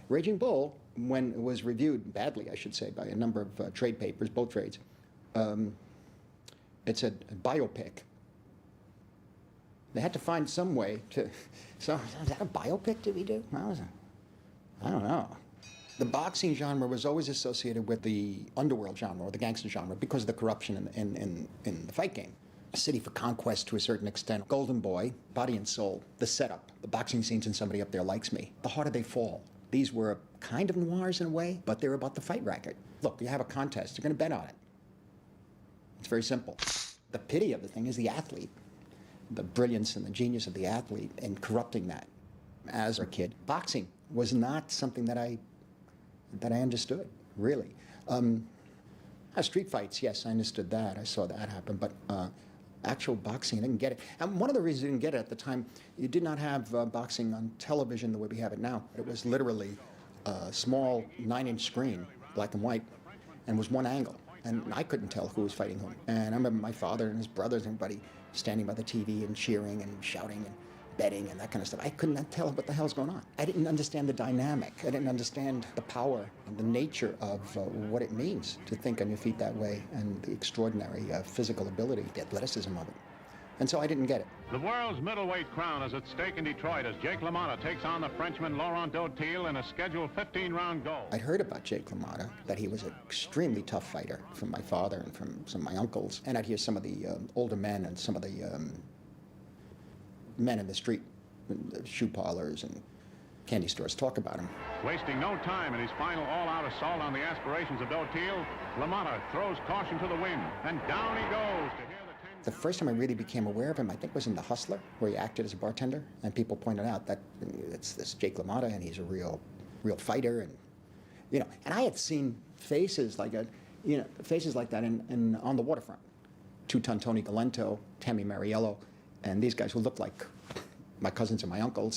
Raging Bull, when it was reviewed badly, I should say, by a number of trade papers, both trades, it said biopic. They had to find some way to. So, is that a biopic did we do? I don't know. The boxing genre was always associated with the underworld genre or the gangster genre because of the corruption in the fight game. A city for conquest to a certain extent. Golden Boy, Body and Soul, the setup, the boxing scenes and Somebody Up There Likes Me. The Harder They Fall. These were kind of noirs in a way, but they were about the fight racket. Look, you have a contest, you're going to bet on it. It's very simple. The pity of the thing is the athlete. The brilliance and the genius of the athlete in corrupting that. As a kid, boxing was not something that I understood, really. Street fights, yes, I understood that. I saw that happen, but actual boxing, I didn't get it. And one of the reasons I didn't get it at the time, you did not have boxing on television the way we have it now. It was literally a small 9-inch screen, black and white, and was one angle. And I couldn't tell who was fighting whom. And I remember my father and his brothers and everybody standing by the TV and cheering and shouting and betting and that kind of stuff. I couldn't tell what the hell's going on. I didn't understand the dynamic. I didn't understand the power and the nature of what it means to think on your feet that way and the extraordinary physical ability, the athleticism of it. And so I didn't get it. The world's middleweight crown is at stake in Detroit as Jake LaMotta takes on the Frenchman Laurent Dautil in a scheduled 15-round go. I'd heard about Jake LaMotta, that he was an extremely tough fighter from my father and from some of my uncles. And I'd hear some of the older men and some of the men in the street, the shoe parlors and candy stores talk about him. Wasting no time in his final all-out assault on the aspirations of Dautil, LaMotta throws caution to the wind, and down he goes to hear the 10... The first time I really became aware of him, I think, was in The Hustler, where he acted as a bartender, and people pointed out that it's this Jake LaMotta, and he's a real fighter, and and I had seen faces like that in on the waterfront. Two-Ton Tony Galento, Tammy Mariello, and these guys who looked like my cousins and my uncles.